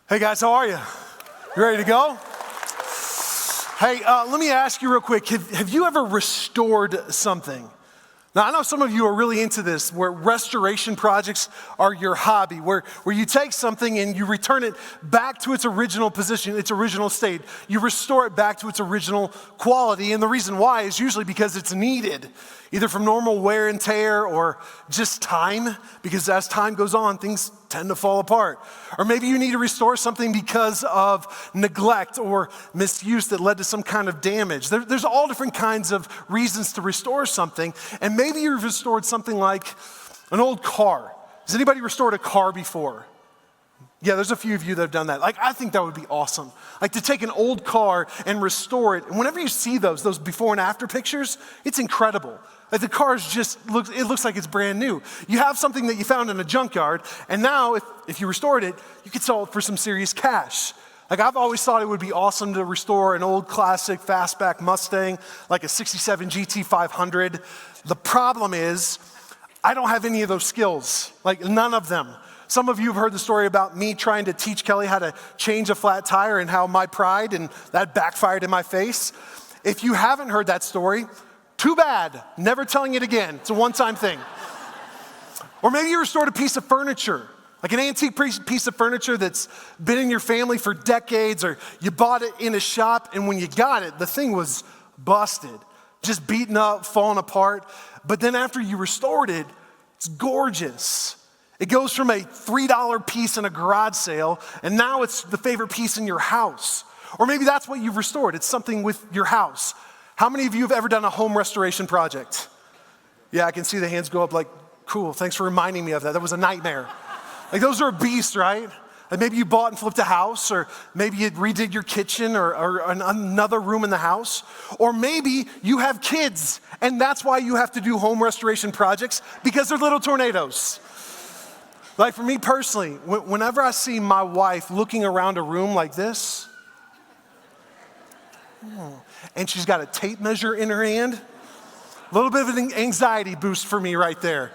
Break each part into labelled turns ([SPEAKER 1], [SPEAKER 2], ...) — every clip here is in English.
[SPEAKER 1] Hey guys, how are you? You ready to go? Hey, let me ask you real quick. Have you ever restored something? Now, I know some of you are really into this, where restoration projects are your hobby, where you take something and you return it back to its original position, its original state. You restore it back to its original quality, and the reason why is usually because it's needed, either from normal wear and tear or just time, because as time goes on, things tend to fall apart. Or maybe you need to restore something because of neglect or misuse that led to some kind of damage. There's all different kinds of reasons to restore something, and maybe you've restored something like an old car. Has anybody restored a car before? Yeah, there's a few of you that have done that. I think that would be awesome. To take an old car and restore it. And whenever you see those before and after pictures, it's incredible. The car looks like it's brand new. You have something that you found in a junkyard, and now if you restored it, you could sell it for some serious cash. I've always thought it would be awesome to restore an old classic fastback Mustang, like a 67 GT 500. The problem is, I don't have any of those skills, none of them. Some of you have heard the story about me trying to teach Kelly how to change a flat tire and how my pride and that backfired in my face. If you haven't heard that story, too bad. Never telling it again. It's a one-time thing. Or maybe you restored a piece of furniture, like an antique piece of furniture that's been in your family for decades, or you bought it in a shop, and when you got it, the thing was busted, just beaten up, falling apart. But then after you restored it, it's gorgeous. It goes from a $3 piece in a garage sale, and now it's the favorite piece in your house. Or maybe that's what you've restored. It's something with your house. How many of you have ever done a home restoration project? Yeah, I can see the hands go up cool, thanks for reminding me of that. That was a nightmare. Those are a beast, right? Maybe you bought and flipped a house, or maybe you redid your kitchen or another room in the house. Or maybe you have kids, and that's why you have to do home restoration projects, because they're little tornadoes. For me personally, whenever I see my wife looking around a room like this, and she's got a tape measure in her hand, a little bit of an anxiety boost for me right there.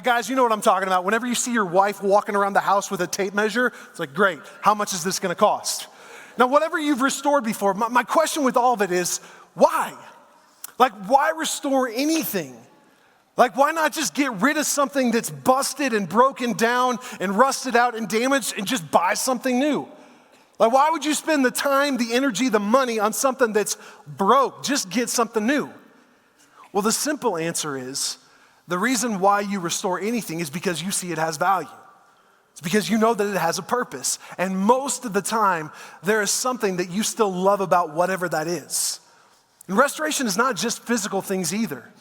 [SPEAKER 1] Guys, you know what I'm talking about. Whenever you see your wife walking around the house with a tape measure, it's great, how much is this gonna cost? Now, whatever you've restored before, my question with all of it is, why? Why restore anything? Why not just get rid of something that's busted and broken down and rusted out and damaged and just buy something new? Why would you spend the time, the energy, the money on something that's broke? Just get something new. Well, the simple answer is, the reason why you restore anything is because you see it has value. It's because you know that it has a purpose. And most of the time, there is something that you still love about whatever that is. And restoration is not just physical things either.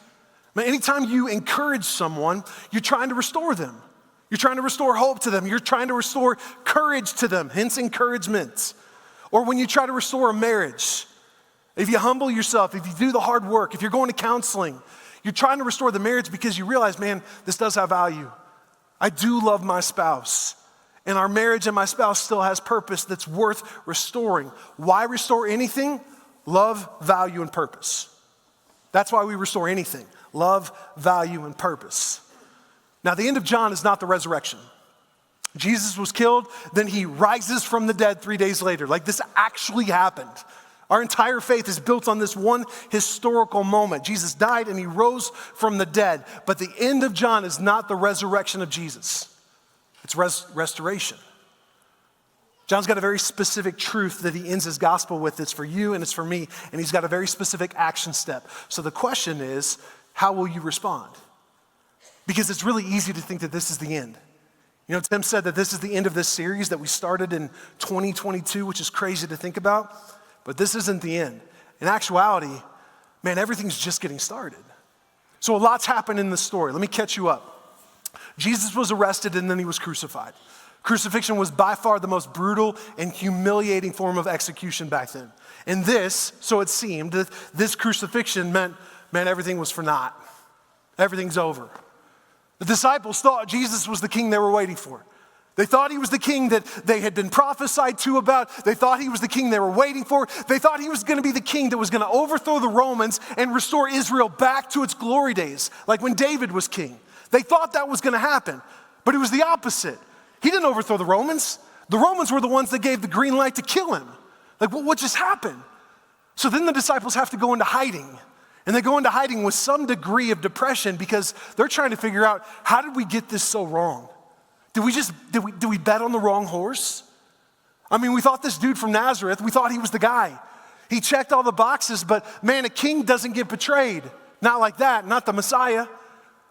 [SPEAKER 1] Anytime you encourage someone, you're trying to restore them. You're trying to restore hope to them. You're trying to restore courage to them, hence encouragement. Or when you try to restore a marriage, if you humble yourself, if you do the hard work, if you're going to counseling, you're trying to restore the marriage because you realize, man, this does have value. I do love my spouse, and our marriage and my spouse still has purpose that's worth restoring. Why restore anything? Love, value, and purpose. That's why we restore anything. Love, value, and purpose. Now, the end of John is not the resurrection. Jesus was killed, then he rises from the dead 3 days later. This actually happened. Our entire faith is built on this one historical moment. Jesus died and he rose from the dead. But the end of John is not the resurrection of Jesus. It's restoration. John's got a very specific truth that he ends his gospel with. It's for you and it's for me. And he's got a very specific action step. So the question is, how will you respond? Because it's really easy to think that this is the end. Tim said that this is the end of this series that we started in 2022, which is crazy to think about. But this isn't the end. In actuality, everything's just getting started. So a lot's happened in this story. Let me catch you up. Jesus was arrested and then he was crucified. Crucifixion was by far the most brutal and humiliating form of execution back then. And this, so it seemed, that this crucifixion meant, everything was for naught. Everything's over. The disciples thought Jesus was the king they were waiting for. They thought he was the king that they had been prophesied to about. They thought he was the king they were waiting for. They thought he was going to be the king that was going to overthrow the Romans and restore Israel back to its glory days, like when David was king. They thought that was going to happen, but it was the opposite. He didn't overthrow the Romans. The Romans were the ones that gave the green light to kill him. Like, what just happened? So then the disciples have to go into hiding. And they go into hiding with some degree of depression because they're trying to figure out, how did we get this so wrong? Did we bet on the wrong horse? I mean, we thought this dude from Nazareth, we thought he was the guy. He checked all the boxes, but man, a king doesn't get betrayed. Not like that, not the Messiah.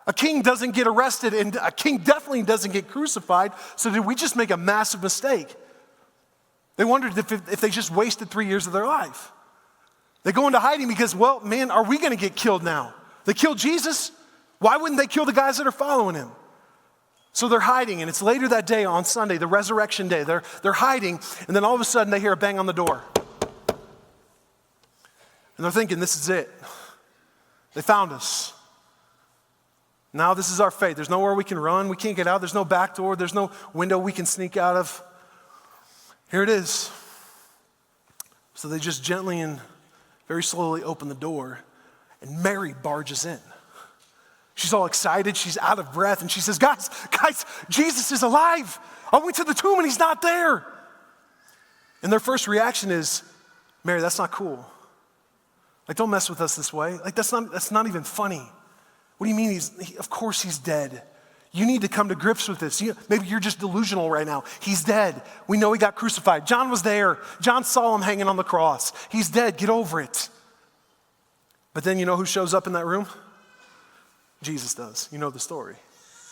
[SPEAKER 1] A king doesn't get arrested, and a king definitely doesn't get crucified. So did we just make a massive mistake? They wondered if they just wasted 3 years of their life. They go into hiding because, well, man, are we going to get killed now? They killed Jesus. Why wouldn't they kill the guys that are following him? So they're hiding, and it's later that day on Sunday, the resurrection day. They're hiding, and then all of a sudden they hear a bang on the door. And they're thinking, this is it. They found us. Now this is our fate. There's nowhere we can run. We can't get out. There's no back door. There's no window we can sneak out of. Here it is. So they just gently and very slowly open the door, and Mary barges in. She's all excited. She's out of breath, and she says, guys, Jesus is alive. I went to the tomb, and he's not there. And their first reaction is, Mary, that's not cool. Like, don't mess with us this way. Like, that's not even funny. What do you mean of course he's dead? You need to come to grips with this. Maybe you're just delusional right now. He's dead. We know he got crucified. John was there. John saw him hanging on the cross. He's dead. Get over it. But then you know who shows up in that room? Jesus does. You know the story.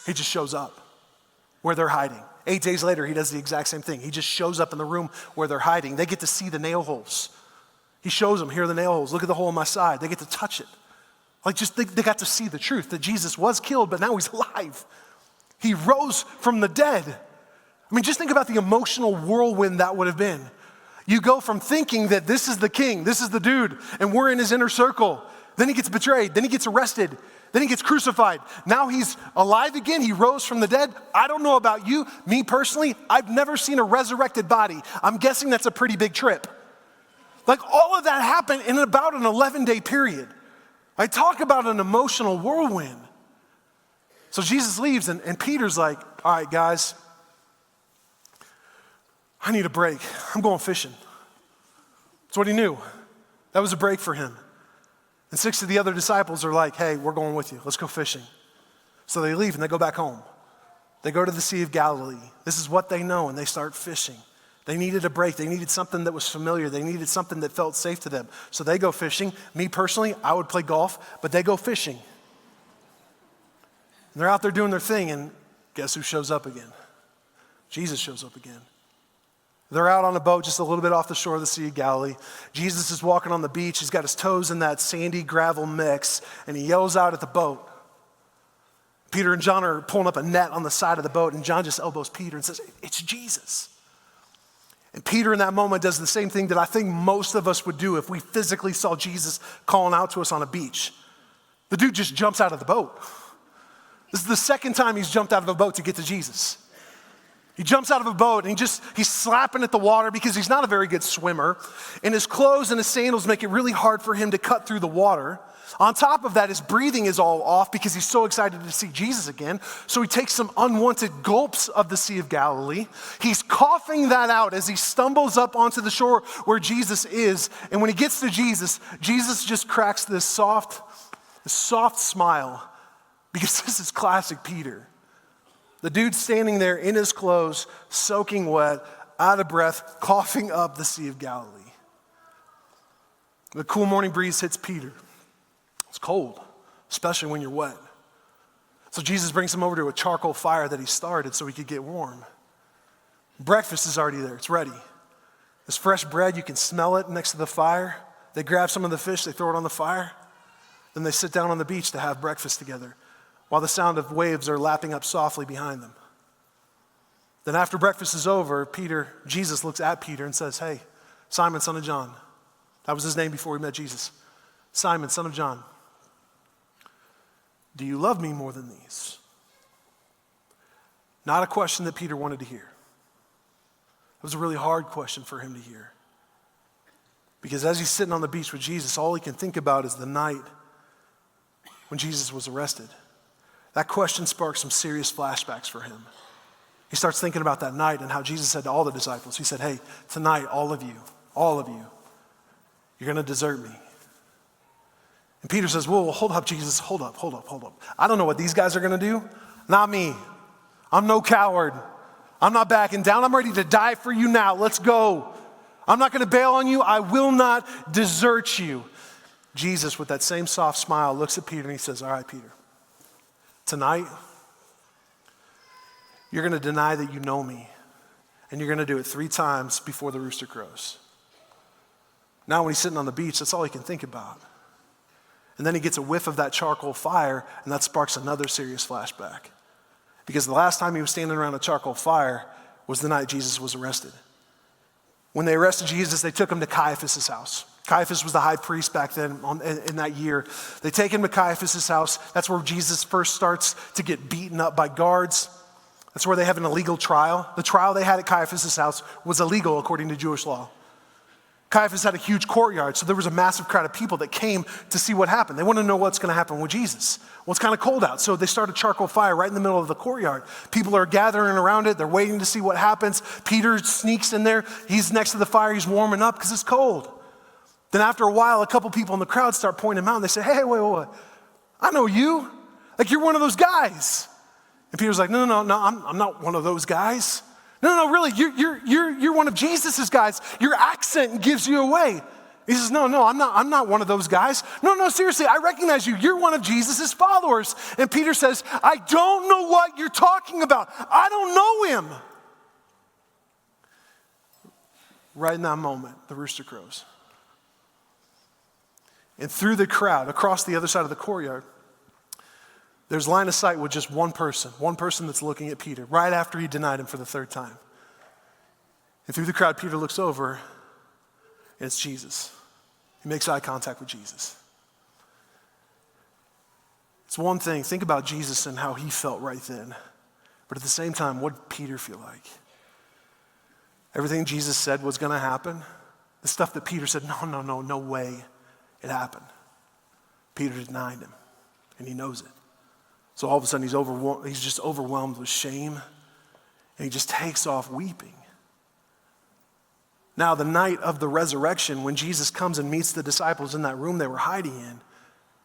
[SPEAKER 1] He just shows up where they're hiding. 8 days later, he does the exact same thing. He just shows up in the room where they're hiding. They get to see the nail holes. He shows them, here are the nail holes. Look at the hole in my side. They get to touch it. Like, just they got to see the truth that Jesus was killed, but now he's alive. He rose from the dead. I mean, just think about the emotional whirlwind that would have been. You go from thinking that this is the king, this is the dude, and we're in his inner circle. Then he gets betrayed. Then he gets arrested. Then he gets crucified. Now he's alive again. He rose from the dead. I don't know about you. Me personally, I've never seen a resurrected body. I'm guessing that's a pretty big trip. Like, all of that happened in about an 11-day period. I talk about an emotional whirlwind. So Jesus leaves, and Peter's like, all right, guys, I need a break. I'm going fishing. That's what he knew. That was a break for him. And 6 of the other disciples are like, hey, we're going with you. Let's go fishing. So they leave, and they go back home. They go to the Sea of Galilee. This is what they know, and they start fishing. They needed a break. They needed something that was familiar. They needed something that felt safe to them. So they go fishing. Me personally, I would play golf, but they go fishing. And they're out there doing their thing, and guess who shows up again? Jesus shows up again. They're out on a boat just a little bit off the shore of the Sea of Galilee. Jesus is walking on the beach. He's got his toes in that sandy gravel mix, and he yells out at the boat. Peter and John are pulling up a net on the side of the boat, and John just elbows Peter and says, it's Jesus. And Peter in that moment does the same thing that I think most of us would do if we physically saw Jesus calling out to us on a beach. The dude just jumps out of the boat. This is the second time he's jumped out of a boat to get to Jesus. He jumps out of a boat and he's slapping at the water because he's not a very good swimmer. And his clothes and his sandals make it really hard for him to cut through the water. On top of that, his breathing is all off because he's so excited to see Jesus again. So he takes some unwanted gulps of the Sea of Galilee. He's coughing that out as he stumbles up onto the shore where Jesus is. And when he gets to Jesus, Jesus just cracks this soft smile because this is classic Peter. The dude standing there in his clothes, soaking wet, out of breath, coughing up the Sea of Galilee. The cool morning breeze hits Peter. It's cold, especially when you're wet. So Jesus brings him over to a charcoal fire that he started so he could get warm. Breakfast is already there. It's ready. There's fresh bread. You can smell it next to the fire. They grab some of the fish. They throw it on the fire. Then they sit down on the beach to have breakfast together while the sound of waves are lapping up softly behind them. Then after breakfast is over, Jesus looks at Peter and says, hey, Simon, son of John. That was his name before he met Jesus. Simon, son of John. Do you love me more than these? Not a question that Peter wanted to hear. It was a really hard question for him to hear. Because as he's sitting on the beach with Jesus, all he can think about is the night when Jesus was arrested. That question sparked some serious flashbacks for him. He starts thinking about that night and how Jesus said to all the disciples, he said, hey, tonight, all of you, you're going to desert me. And Peter says, whoa, hold up, Jesus, hold up. I don't know what these guys are going to do. Not me. I'm no coward. I'm not backing down. I'm ready to die for you now. Let's go. I'm not going to bail on you. I will not desert you. Jesus, with that same soft smile, looks at Peter and he says, all right, Peter, tonight, you're going to deny that you know me, and you're going to do it 3 times before the rooster crows. Now when he's sitting on the beach, that's all he can think about. And then he gets a whiff of that charcoal fire, and that sparks another serious flashback. Because the last time he was standing around a charcoal fire was the night Jesus was arrested. When they arrested Jesus, they took him to Caiaphas' house. Caiaphas was the high priest back then in that year. They take him to Caiaphas' house. That's where Jesus first starts to get beaten up by guards. That's where they have an illegal trial. The trial they had at Caiaphas' house was illegal according to Jewish law. Caiaphas had a huge courtyard, so there was a massive crowd of people that came to see what happened. They want to know what's going to happen with Jesus. Well, it's kind of cold out, so they start a charcoal fire right in the middle of the courtyard. People are gathering around it. They're waiting to see what happens. Peter sneaks in there. He's next to the fire. He's warming up because it's cold. Then after a while, a couple people in the crowd start pointing him out, and they say, hey, wait. I know you. Like, you're one of those guys. And Peter's like, no, I'm not one of those guys. No, really, you're one of Jesus's guys. Your accent gives you away. He says, no, I'm not one of those guys. No, seriously, I recognize you. You're one of Jesus's followers. And Peter says, I don't know what you're talking about. I don't know him. Right in that moment, the rooster crows. And through the crowd, across the other side of the courtyard, there's line of sight with just one person that's looking at Peter right after he denied him for the 3rd time. And through the crowd, Peter looks over, and it's Jesus. He makes eye contact with Jesus. It's one thing, think about Jesus and how he felt right then. But at the same time, what did Peter feel like? Everything Jesus said was going to happen. The stuff that Peter said, no way it happened. Peter denied him, and he knows it. So all of a sudden he's just overwhelmed with shame, and he just takes off weeping. Now the night of the resurrection, when Jesus comes and meets the disciples in that room they were hiding in,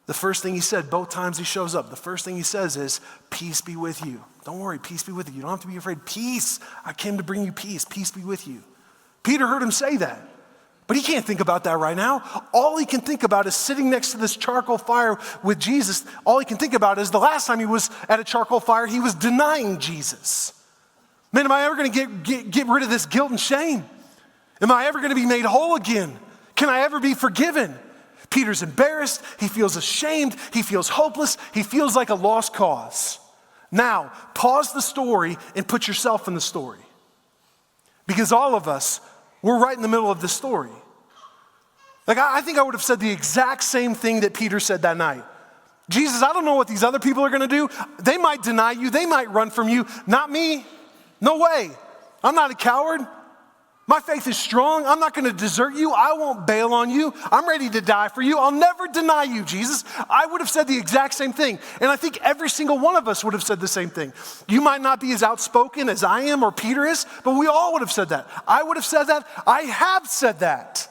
[SPEAKER 1] the first thing he said, both times he shows up, the first thing he says is, peace be with you. Don't worry, peace be with you. You don't have to be afraid. Peace, I came to bring you peace. Peace be with you. Peter heard him say that. But he can't think about that right now. All he can think about is sitting next to this charcoal fire with Jesus. All he can think about is the last time he was at a charcoal fire, he was denying Jesus. Man, am I ever going to get rid of this guilt and shame? Am I ever going to be made whole again? Can I ever be forgiven? Peter's embarrassed. He feels ashamed. He feels hopeless. He feels like a lost cause. Now, pause the story and put yourself in the story. Because all of us, we're right in the middle of this story. Like, I think I would have said the exact same thing that Peter said that night. Jesus, I don't know what these other people are going to do. They might deny you. They might run from you. Not me. No way. I'm not a coward. My faith is strong. I'm not going to desert you. I won't bail on you. I'm ready to die for you. I'll never deny you, Jesus. I would have said the exact same thing. And I think every single one of us would have said the same thing. You might not be as outspoken as I am or Peter is, but we all would have said that. I would have said that. I have said that.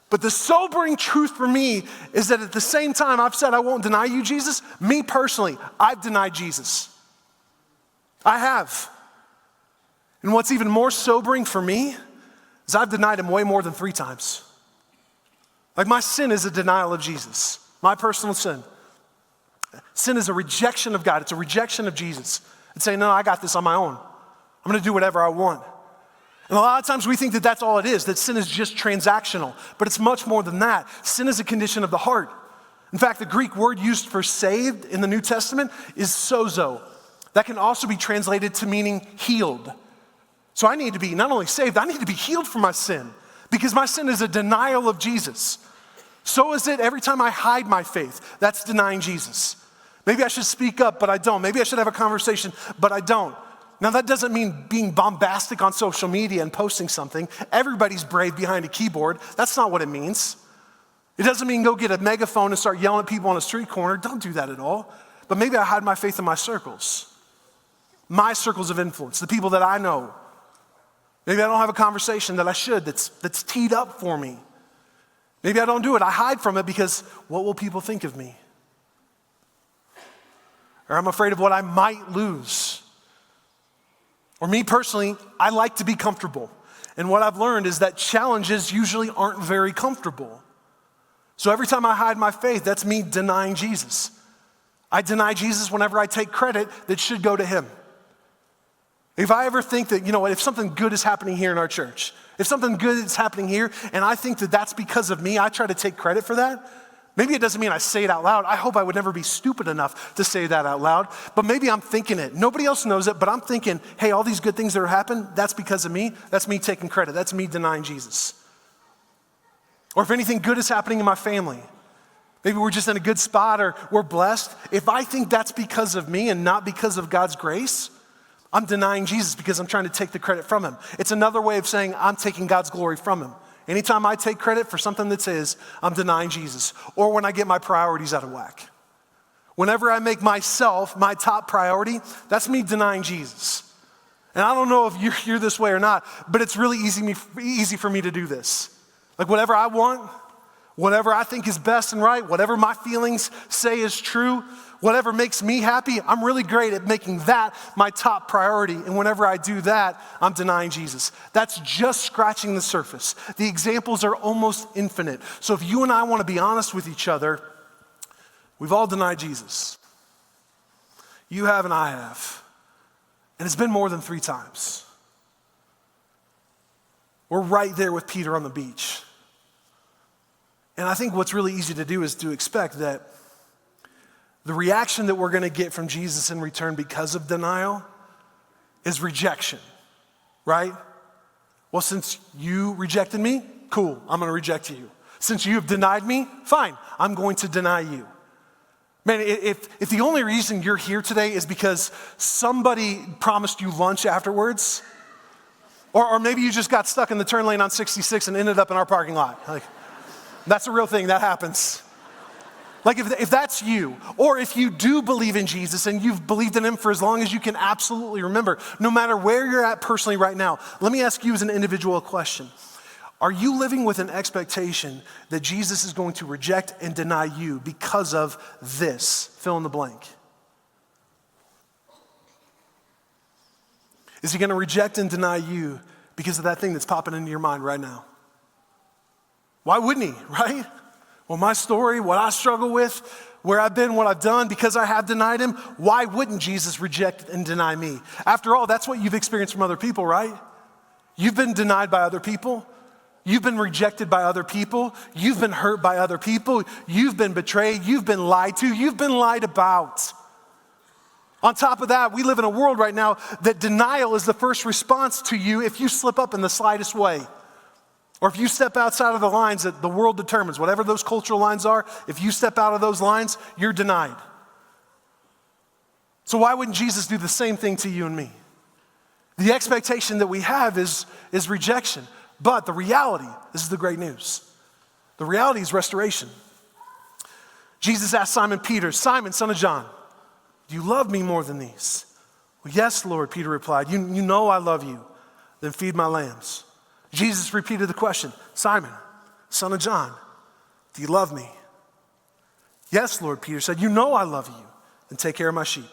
[SPEAKER 1] But the sobering truth for me is that at the same time I've said I won't deny you, Jesus, me personally, I've denied Jesus. I have. And what's even more sobering for me is I've denied him way more than 3 times. Like, my sin is a denial of Jesus, my personal sin. Sin is a rejection of God. It's a rejection of Jesus. It's saying, no, I got this on my own. I'm going to do whatever I want. And a lot of times we think that that's all it is, that sin is just transactional. But it's much more than that. Sin is a condition of the heart. In fact, the Greek word used for saved in the New Testament is sozo. That can also be translated to meaning healed. So I need to be not only saved, I need to be healed from my sin, because my sin is a denial of Jesus. So is it every time I hide my faith. That's denying Jesus. Maybe I should speak up, but I don't. Maybe I should have a conversation, but I don't. Now, that doesn't mean being bombastic on social media and posting something. Everybody's brave behind a keyboard. That's not what it means. It doesn't mean go get a megaphone and start yelling at people on a street corner. Don't do that at all. But maybe I hide my faith in my circles. my circles of influence, the people that I know. Maybe I don't have a conversation that I should that's teed up for me. Maybe I don't do it. I hide from it because what will people think of me? Or I'm afraid of what I might lose. Or me personally, I like to be comfortable. And what I've learned is that challenges usually aren't very comfortable. So every time I hide my faith, that's me denying Jesus. I deny Jesus whenever I take credit that should go to him. If I ever think that, if something good is happening here in our church, if something good is happening here and I think that that's because of me, I try to take credit for that. Maybe it doesn't mean I say it out loud. I hope I would never be stupid enough to say that out loud. But maybe I'm thinking it. Nobody else knows it, but I'm thinking, hey, all these good things that are happening, that's because of me. That's me taking credit. That's me denying Jesus. Or if anything good is happening in my family, maybe we're just in a good spot or we're blessed. If I think that's because of me and not because of God's grace, I'm denying Jesus because I'm trying to take the credit from him. It's another way of saying I'm taking God's glory from him. Anytime I take credit for something that's his, I'm denying Jesus. Or when I get my priorities out of whack. Whenever I make myself my top priority, that's me denying Jesus. And I don't know if you're this way or not, but it's really easy for me to do this. Like whatever I want, whatever I think is best and right, whatever my feelings say is true, whatever makes me happy, I'm really great at making that my top priority. And whenever I do that, I'm denying Jesus. That's just scratching the surface. The examples are almost infinite. So if you and I want to be honest with each other, we've all denied Jesus. You have and I have. And it's been more than 3 times. We're right there with Peter on the beach. And I think what's really easy to do is to expect that the reaction that we're going to get from Jesus in return because of denial is rejection, right? Well, since you rejected me, cool, I'm going to reject you. Since you have denied me, fine, I'm going to deny you. Man, if the only reason you're here today is because somebody promised you lunch afterwards, or maybe you just got stuck in the turn lane on 66 and ended up in our parking lot. Like, that's a real thing, that happens. Like if that's you, or if you do believe in Jesus and you've believed in him for as long as you can absolutely remember, no matter where you're at personally right now, let me ask you as an individual question. Are you living with an expectation that Jesus is going to reject and deny you because of this? Fill in the blank. Is he going to reject and deny you because of that thing that's popping into your mind right now? Why wouldn't he, right? Well, my story, what I struggle with, where I've been, what I've done, because I have denied him, why wouldn't Jesus reject and deny me? After all, that's what you've experienced from other people, right? You've been denied by other people. You've been rejected by other people. You've been hurt by other people. You've been betrayed. You've been lied to. You've been lied about. On top of that, we live in a world right now that denial is the first response to you if you slip up in the slightest way. Or if you step outside of the lines that the world determines, whatever those cultural lines are, if you step out of those lines, you're denied. So why wouldn't Jesus do the same thing to you and me? The expectation that we have is rejection. But the reality, this is the great news. The reality is restoration. Jesus asked Simon Peter, Simon, son of John, do you love me more than these? Well, yes, Lord, Peter replied. You know I love you. Then feed my lambs. Jesus repeated the question, Simon, son of John, do you love me? Yes, Lord, Peter said, you know I love you. Then take care of my sheep.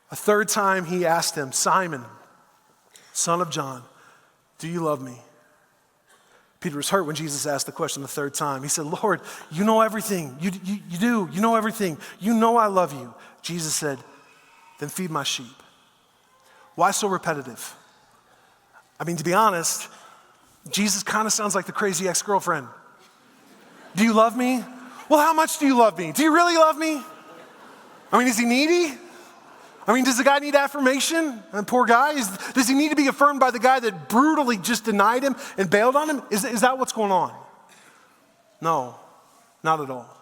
[SPEAKER 1] A third time he asked him, Simon, son of John, do you love me? Peter was hurt when Jesus asked the question the third time. He said, Lord, you know everything. You do. You know everything. You know I love you. Jesus said, then feed my sheep. Why so repetitive? I mean, to be honest, Jesus kind of sounds like the crazy ex-girlfriend. Do you love me? Well, how much do you love me? Do you really love me? I mean, is he needy? I mean, does the guy need affirmation? And poor guy, does he need to be affirmed by the guy that brutally just denied him and bailed on him? Is that what's going on? No, not at all.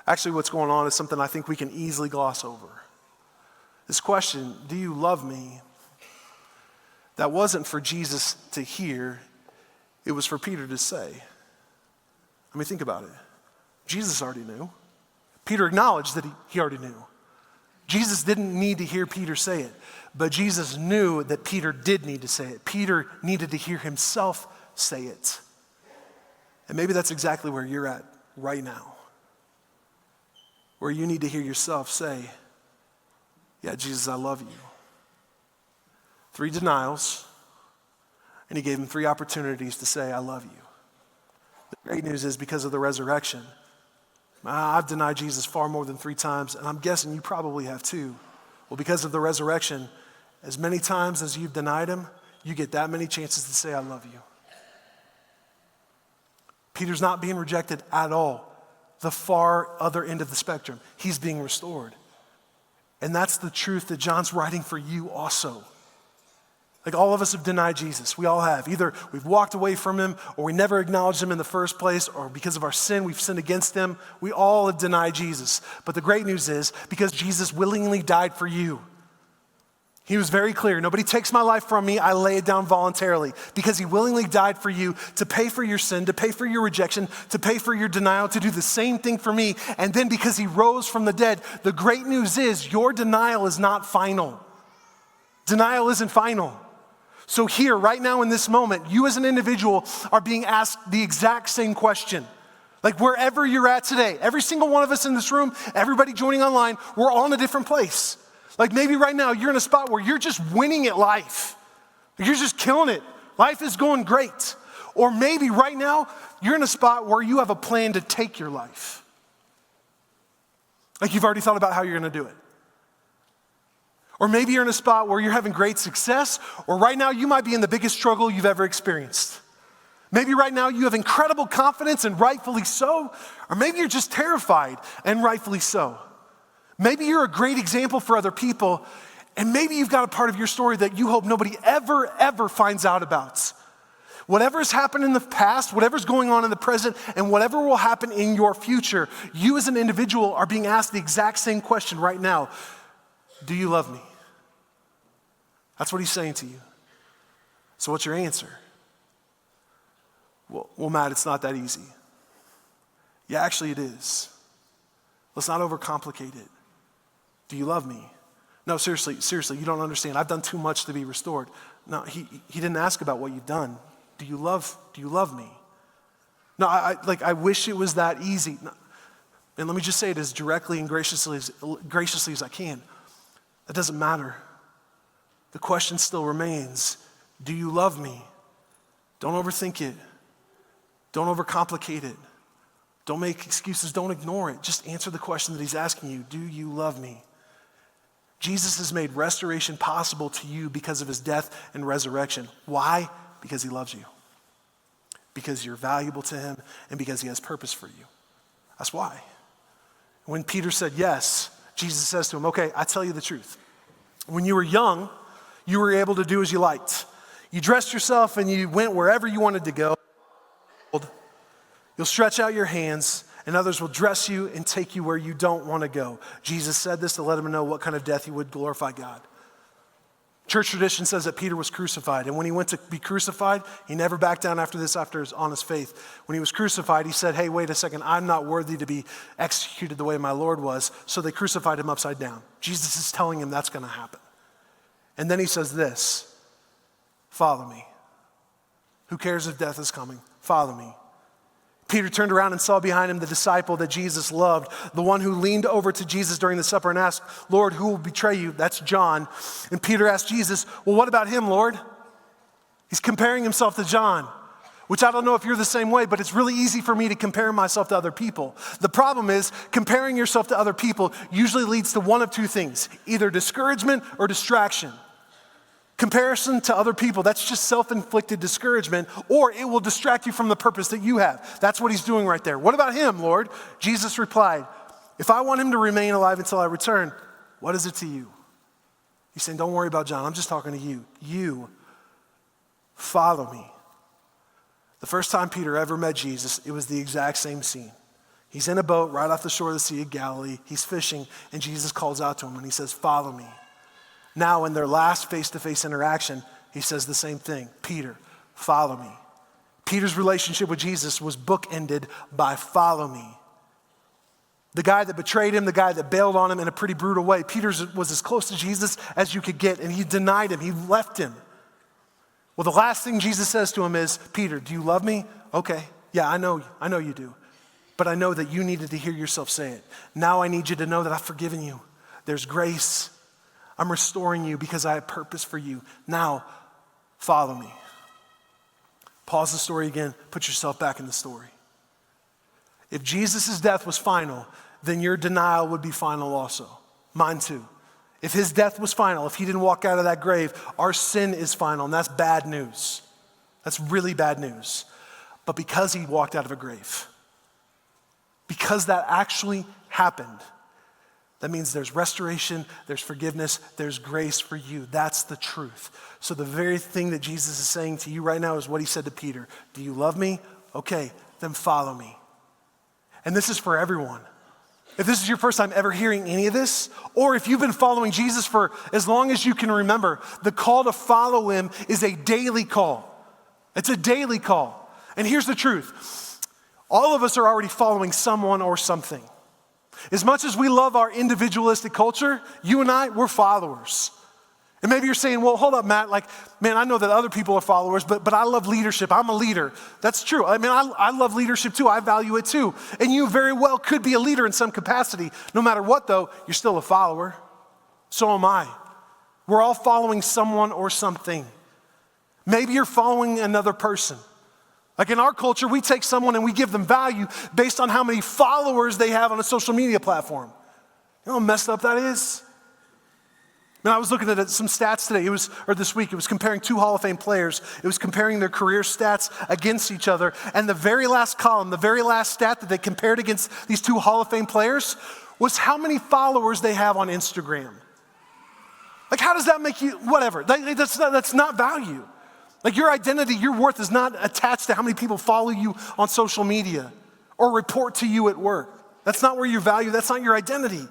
[SPEAKER 1] Actually, what's going on is something I think we can easily gloss over. This question, do you love me? That wasn't for Jesus to hear. It was for Peter to say. I mean, think about it. Jesus already knew. Peter acknowledged that he already knew. Jesus didn't need to hear Peter say it, but Jesus knew that Peter did need to say it. Peter needed to hear himself say it. And maybe that's exactly where you're at right now, where you need to hear yourself say, yeah, Jesus, I love you. 3 denials, and he gave him 3 opportunities to say, I love you. The great news is because of the resurrection, I've denied Jesus far more than 3 times, and I'm guessing you probably have too. Well, because of the resurrection, as many times as you've denied him, you get that many chances to say, I love you. Peter's not being rejected at all. The far other end of the spectrum. He's being restored. And that's the truth that John's writing for you also. Like all of us have denied Jesus. We all have. Either we've walked away from him or we never acknowledged him in the first place, or because of our sin, we've sinned against him. We all have denied Jesus. But the great news is because Jesus willingly died for you. He was very clear. Nobody takes my life from me. I lay it down voluntarily because he willingly died for you to pay for your sin, to pay for your rejection, to pay for your denial, to do the same thing for me. And then because he rose from the dead, the great news is your denial is not final. Denial isn't final. So here, right now in this moment, you as an individual are being asked the exact same question. Like wherever you're at today, every single one of us in this room, everybody joining online, we're all in a different place. Like maybe right now you're in a spot where you're just winning at life. You're just killing it. Life is going great. Or maybe right now you're in a spot where you have a plan to take your life. Like you've already thought about how you're going to do it. Or maybe you're in a spot where you're having great success, or right now you might be in the biggest struggle you've ever experienced. Maybe right now you have incredible confidence and rightfully so, or maybe you're just terrified and rightfully so. Maybe you're a great example for other people, and maybe you've got a part of your story that you hope nobody ever finds out about. Whatever has happened in the past, whatever's going on in the present, and whatever will happen in your future, you as an individual are being asked the exact same question right now. Do you love me? That's what he's saying to you. So what's your answer? Well, Matt, it's not that easy. Yeah, actually it is. Let's not overcomplicate it. Do you love me? No, seriously, you don't understand. I've done too much to be restored. No, he didn't ask about what you've done. Do you love me? No, I wish it was that easy. No. And let me just say it as directly and graciously as I can. That doesn't matter. The question still remains, do you love me? Don't overthink it. Don't overcomplicate it. Don't make excuses. Don't ignore it. Just answer the question that he's asking you. Do you love me? Jesus has made restoration possible to you because of his death and resurrection. Why? Because he loves you. Because you're valuable to him and because he has purpose for you. That's why. When Peter said yes, Jesus says to him, okay, I tell you the truth. When you were young, you were able to do as you liked. You dressed yourself and you went wherever you wanted to go. You'll stretch out your hands and others will dress you and take you where you don't want to go. Jesus said this to let him know what kind of death he would glorify God. Church tradition says that Peter was crucified, and when he went to be crucified, he never backed down after his honest faith. When he was crucified, he said, hey, wait a second, I'm not worthy to be executed the way my Lord was, so they crucified him upside down. Jesus is telling him that's going to happen. And then he says this, follow me. Who cares if death is coming? Follow me. Peter turned around and saw behind him the disciple that Jesus loved, the one who leaned over to Jesus during the supper and asked, Lord, who will betray you? That's John. And Peter asked Jesus, well, what about him, Lord? He's comparing himself to John, which I don't know if you're the same way, but it's really easy for me to compare myself to other people. The problem is comparing yourself to other people usually leads to one of two things, either discouragement or distraction. Comparison to other people, that's just self-inflicted discouragement, or it will distract you from the purpose that you have. That's what he's doing right there. What about him, Lord? Jesus replied, if I want him to remain alive until I return, what is it to you? He's saying, don't worry about John. I'm just talking to you. You follow me. The first time Peter ever met Jesus, it was the exact same scene. He's in a boat right off the shore of the Sea of Galilee. He's fishing, and Jesus calls out to him, and he says, follow me. Now, in their last face-to-face interaction, he says the same thing. Peter, follow me. Peter's relationship with Jesus was bookended by follow me. The guy that betrayed him, the guy that bailed on him in a pretty brutal way. Peter was as close to Jesus as you could get, and he denied him. He left him. Well, the last thing Jesus says to him is, Peter, do you love me? Okay, yeah, I know you do. But I know that you needed to hear yourself say it. Now I need you to know that I've forgiven you. There's grace. I'm restoring you because I have purpose for you. Now, follow me. Pause the story again. Put yourself back in the story. If Jesus' death was final, then your denial would be final also. Mine too. If his death was final, if he didn't walk out of that grave, our sin is final, and that's bad news. That's really bad news. But because he walked out of a grave, because that actually happened, that means there's restoration, there's forgiveness, there's grace for you. That's the truth. So the very thing that Jesus is saying to you right now is what he said to Peter. Do you love me? Okay, then follow me. And this is for everyone. If this is your first time ever hearing any of this, or if you've been following Jesus for as long as you can remember, the call to follow him is a daily call. It's a daily call. And here's the truth. All of us are already following someone or something. As much as we love our individualistic culture, you and I, we're followers. And maybe you're saying, well, hold up, Matt, man, I know that other people are followers, but I love leadership. I'm a leader. That's true. I mean, I love leadership too. I value it too. And you very well could be a leader in some capacity. No matter what, though, you're still a follower. So am I. We're all following someone or something. Maybe you're following another person. Like in our culture, we take someone and we give them value based on how many followers they have on a social media platform. You know how messed up that is? I mean, I was looking at some stats today, this week, it was comparing two Hall of Fame players. It was comparing their career stats against each other. And the very last column, the very last stat that they compared against these two Hall of Fame players was how many followers they have on Instagram. Like, how does that make you, whatever, that's not value. Like your identity, your worth is not attached to how many people follow you on social media or report to you at work. That's not where your value, that's not your identity.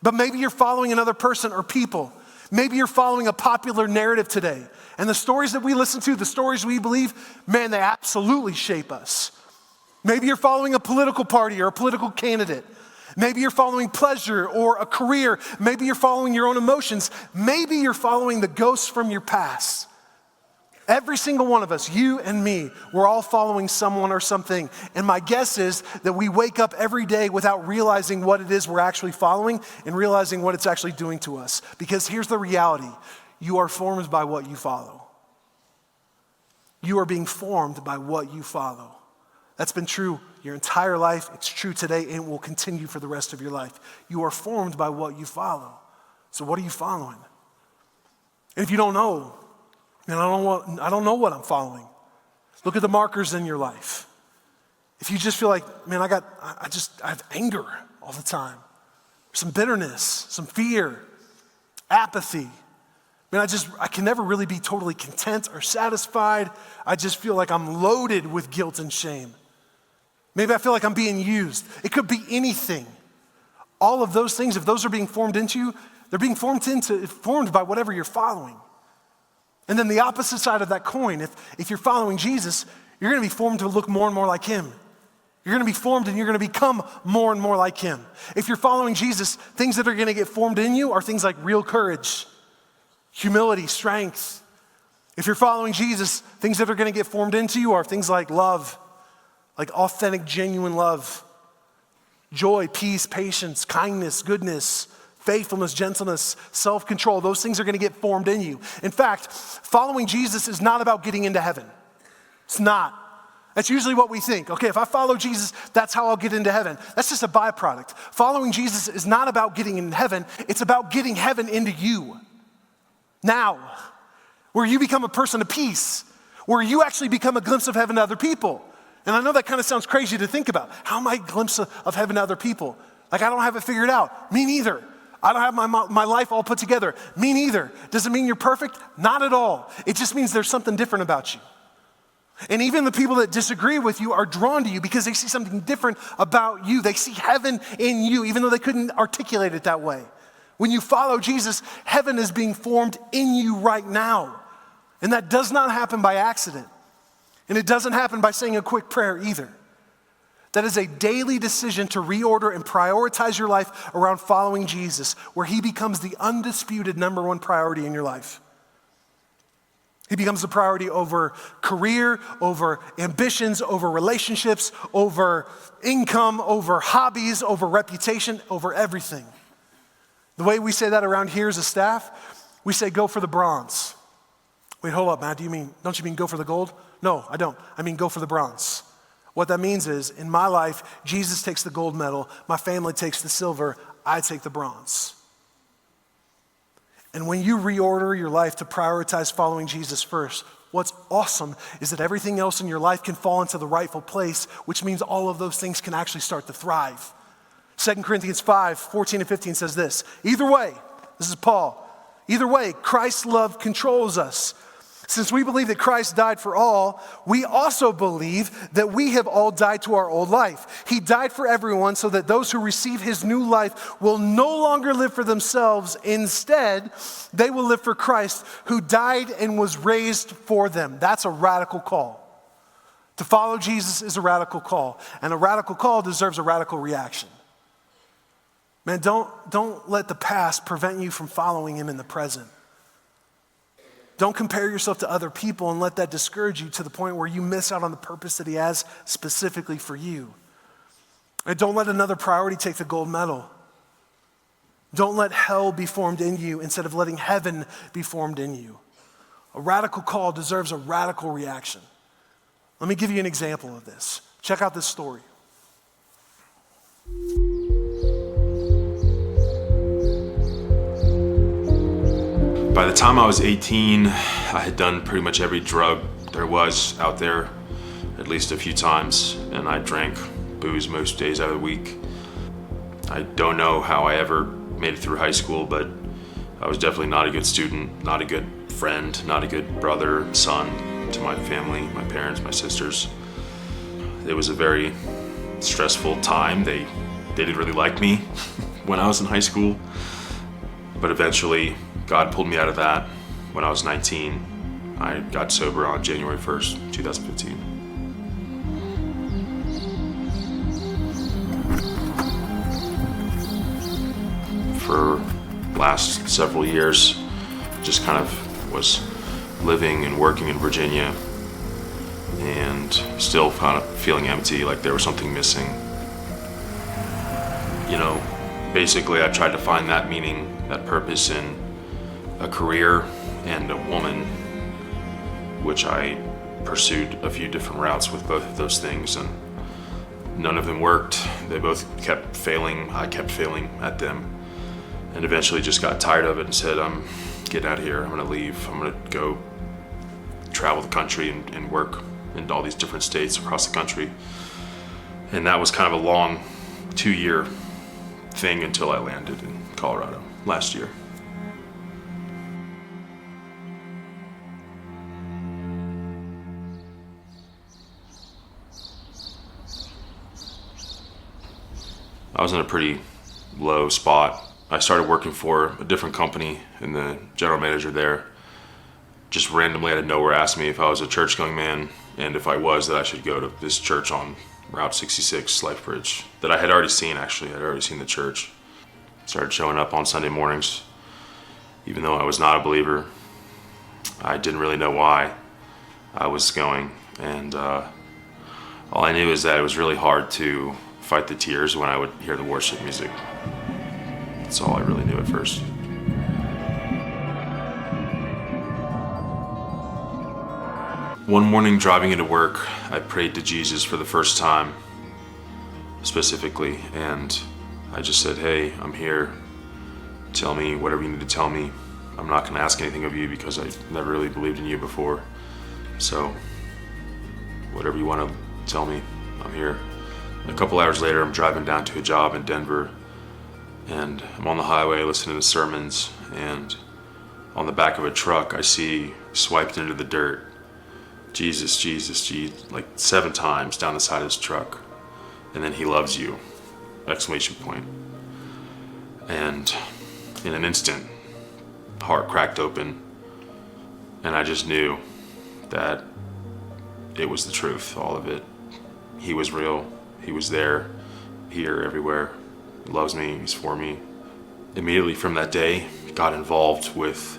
[SPEAKER 1] But maybe you're following another person or people. Maybe you're following a popular narrative today. And the stories that we listen to, the stories we believe, man, they absolutely shape us. Maybe you're following a political party or a political candidate. Maybe you're following pleasure or a career. Maybe you're following your own emotions. Maybe you're following the ghosts from your past. Every single one of us, you and me, we're all following someone or something. And my guess is that we wake up every day without realizing what it is we're actually following and realizing what it's actually doing to us. Because here's the reality. You are formed by what you follow. You are being formed by what you follow. That's been true your entire life. It's true today and it will continue for the rest of your life. You are formed by what you follow. So what are you following? And if you don't know, and I don't know what I'm following. Look at the markers in your life. If you just feel like, man, I have anger all the time, some bitterness, some fear, apathy. Man, I can never really be totally content or satisfied. I just feel like I'm loaded with guilt and shame. Maybe I feel like I'm being used. It could be anything. All of those things, if those are being formed into you, they're being formed by whatever you're following. And then the opposite side of that coin, if you're following Jesus, you're going to be formed to look more and more like him. You're going to be formed and you're going to become more and more like him. If you're following Jesus, things that are going to get formed in you are things like real courage, humility, strength. If you're following Jesus, things that are going to get formed into you are things like love, like authentic, genuine love, joy, peace, patience, kindness, goodness, faithfulness, gentleness, self-control. Those things are going to get formed in you. In fact, following Jesus is not about getting into heaven. It's not. That's usually what we think. Okay, if I follow Jesus, that's how I'll get into heaven. That's just a byproduct. Following Jesus is not about getting in heaven. It's about getting heaven into you. Now, where you become a person of peace, where you actually become a glimpse of heaven to other people. And I know that kind of sounds crazy to think about. How am I a glimpse of heaven to other people? Like I don't have it figured out. Me neither. I don't have my life all put together. Me neither. Does it mean you're perfect? Not at all. It just means there's something different about you. And even the people that disagree with you are drawn to you because they see something different about you. They see heaven in you, even though they couldn't articulate it that way. When you follow Jesus, heaven is being formed in you right now. And that does not happen by accident. And it doesn't happen by saying a quick prayer either. That is a daily decision to reorder and prioritize your life around following Jesus, where he becomes the undisputed number one priority in your life. He becomes the priority over career, over ambitions, over relationships, over income, over hobbies, over reputation, over everything. The way we say that around here as a staff, we say go for the bronze. Wait, hold up, Matt, don't you mean go for the gold? No, I don't. I mean go for the bronze. What that means is, in my life, Jesus takes the gold medal, my family takes the silver, I take the bronze. And when you reorder your life to prioritize following Jesus first, what's awesome is that everything else in your life can fall into the rightful place, which means all of those things can actually start to thrive. 2 Corinthians 5:14-15 says this, either way, this is Paul, either way, Christ's love controls us. Since we believe that Christ died for all, we also believe that we have all died to our old life. He died for everyone so that those who receive his new life will no longer live for themselves. Instead, they will live for Christ, who died and was raised for them. That's a radical call. To follow Jesus is a radical call, and a radical call deserves a radical reaction. Man, don't let the past prevent you from following him in the present. Don't compare yourself to other people and let that discourage you to the point where you miss out on the purpose that he has specifically for you. And don't let another priority take the gold medal. Don't let hell be formed in you instead of letting heaven be formed in you. A radical call deserves a radical reaction. Let me give you an example of this. Check out this story.
[SPEAKER 2] By the time I was 18, I had done pretty much every drug there was out there, at least a few times, and I drank booze most days out of the week. I don't know how I ever made it through high school, but I was definitely not a good student, not a good friend, not a good brother, son to my family, my parents, my sisters. It was a very stressful time. They didn't really like me when I was in high school, but eventually God pulled me out of that when I was 19. I got sober on January 1st, 2015. For last several years, just kind of was living and working in Virginia and still kind of feeling empty, like there was something missing. You know, basically I tried to find that meaning, that purpose in a career and a woman, which I pursued a few different routes with both of those things, and none of them worked. They both kept failing. I kept failing at them, and eventually just got tired of it and said, I'm getting out of here. I'm gonna leave. I'm gonna go travel the country and work in all these different states across the country. And that was kind of a long 2-year thing until I landed in Colorado last year. I was in a pretty low spot. I started working for a different company, and the general manager there just randomly out of nowhere asked me if I was a church-going man, and if I was, that I should go to this church on Route 66, LifeBridge, that I had already seen, actually. I'd already seen the church. Started showing up on Sunday mornings, even though I was not a believer. I didn't really know why I was going, and all I knew is that it was really hard to fight the tears when I would hear the worship music. That's all I really knew at first. One morning driving into work, I prayed to Jesus for the first time, specifically, and I just said, hey, I'm here. Tell me whatever you need to tell me. I'm not gonna ask anything of you because I never really believed in you before. So, whatever you wanna tell me, I'm here. A couple hours later, I'm driving down to a job in Denver, and I'm on the highway listening to sermons, and on the back of a truck, I see swiped into the dirt, Jesus, Jesus, Jesus, like 7 times down the side of his truck. And then he loves you, exclamation point. And in an instant, heart cracked open, and I just knew that it was the truth, all of it. He was real. He was there, here, everywhere. He loves me, he's for me. Immediately from that day, got involved with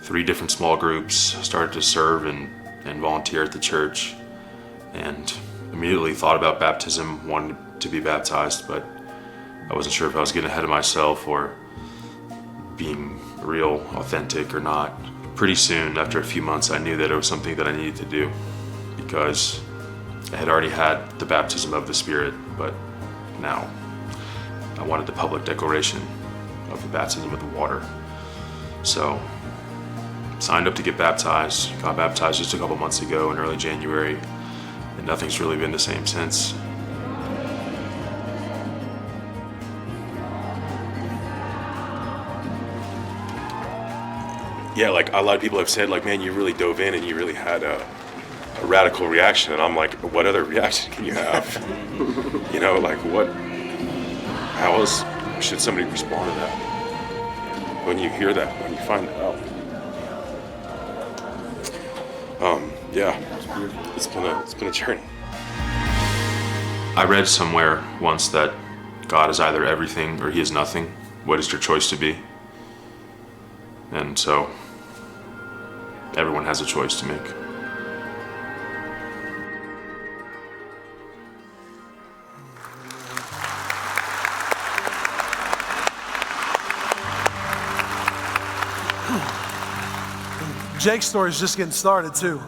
[SPEAKER 2] 3 different small groups, started to serve and volunteer at the church, and immediately thought about baptism, wanted to be baptized, but I wasn't sure if I was getting ahead of myself or being real, authentic or not. Pretty soon, after a few months, I knew that it was something that I needed to do because I had already had the baptism of the Spirit, but now I wanted the public declaration of the baptism of the water. So, signed up to get baptized, got baptized just a couple months ago in early January, and nothing's really been the same since.
[SPEAKER 3] Yeah, like a lot of people have said, like, man, you really dove in and you really had a radical reaction. And I'm like, what other reaction can you have? You know, like how else should somebody respond to that? When you hear that, when you find that out. Yeah, it's been a journey.
[SPEAKER 2] I read somewhere once that God is either everything or he is nothing. What is your choice to be? And so, everyone has a choice to make.
[SPEAKER 1] Jake's story is just getting started too.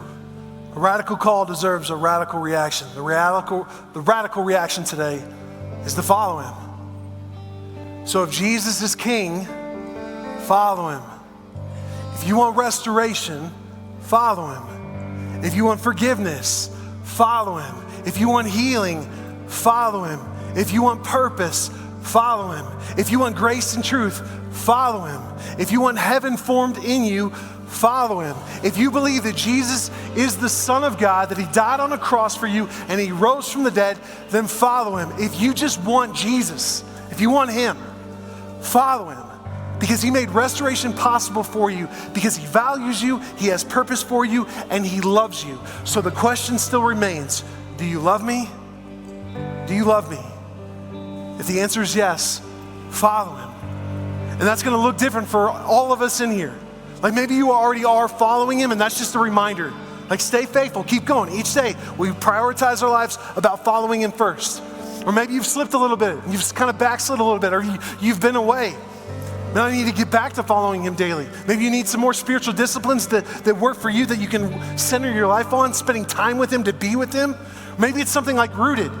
[SPEAKER 1] A radical call deserves a radical reaction. The radical reaction today is to follow him. So if Jesus is king, follow him. If you want restoration, follow him. If you want forgiveness, follow him. If you want healing, follow him. If you want purpose, follow him. If you want grace and truth, follow him. If you want heaven formed in you, follow him. If you believe that Jesus is the Son of God, that he died on a cross for you and he rose from the dead, then follow him. If you just want Jesus, if you want him, follow him. Because he made restoration possible for you, because he values you, he has purpose for you, and he loves you. So the question still remains, do you love me? Do you love me? If the answer is yes, follow him. And that's gonna look different for all of us in here. Like maybe you already are following him and that's just a reminder. Like stay faithful, keep going. Each day we prioritize our lives about following him first. Or maybe you've slipped a little bit, you've kind of backslid a little bit, or you've been away. Now you need to get back to following him daily. Maybe you need some more spiritual disciplines that work for you, that you can center your life on, spending time with him, to be with him. Maybe it's something like Rooted,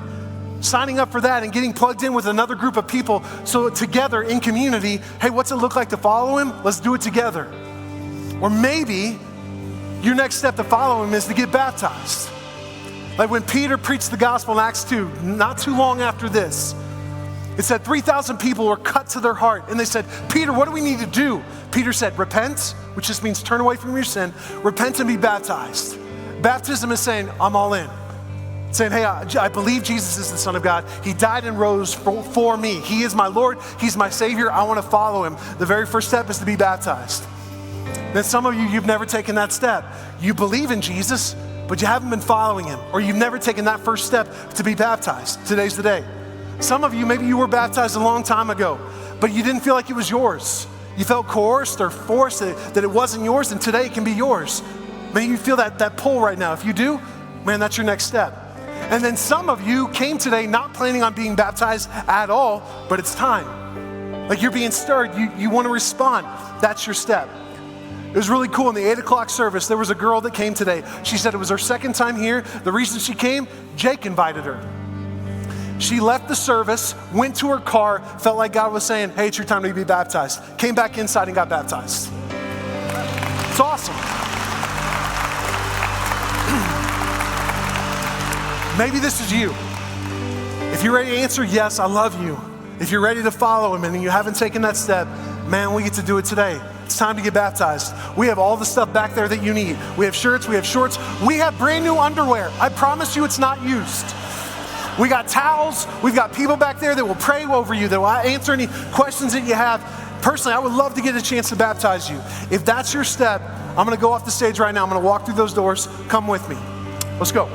[SPEAKER 1] signing up for that and getting plugged in with another group of people so together in community, hey, what's it look like to follow him? Let's do it together. Or maybe your next step to follow him is to get baptized. Like when Peter preached the gospel in Acts 2, not too long after this, it said 3,000 people were cut to their heart. And they said, Peter, what do we need to do? Peter said, repent, which just means turn away from your sin, repent and be baptized. Baptism is saying, I'm all in. Saying, hey, I believe Jesus is the Son of God. He died and rose for me. He is my Lord. He's my Savior. I want to follow him. The very first step is to be baptized. Then some of you, you've never taken that step. You believe in Jesus, but you haven't been following him, or you've never taken that first step to be baptized. Today's the day. Some of you, maybe you were baptized a long time ago, but you didn't feel like it was yours. You felt coerced or forced that it wasn't yours, and today it can be yours. Maybe you feel that pull right now. If you do, man, that's your next step. And then some of you came today not planning on being baptized at all, but it's time. Like you're being stirred, you want to respond. That's your step. It was really cool. In the 8 o'clock service, there was a girl that came today. She said it was her second time here. The reason she came, Jake invited her. She left the service, went to her car, felt like God was saying, hey, it's your time to be baptized. Came back inside and got baptized. It's awesome. Maybe this is you. If you're ready to answer yes, I love you. If you're ready to follow him and you haven't taken that step, man, we get to do it today. It's time to get baptized. We have all the stuff back there that you need. We have shirts, we have shorts, we have brand new underwear. I promise you it's not used. We got towels, we've got people back there that will pray over you, that will answer any questions that you have. Personally, I would love to get a chance to baptize you. If that's your step, I'm gonna go off the stage right now. I'm gonna walk through those doors. Come with me. Let's go.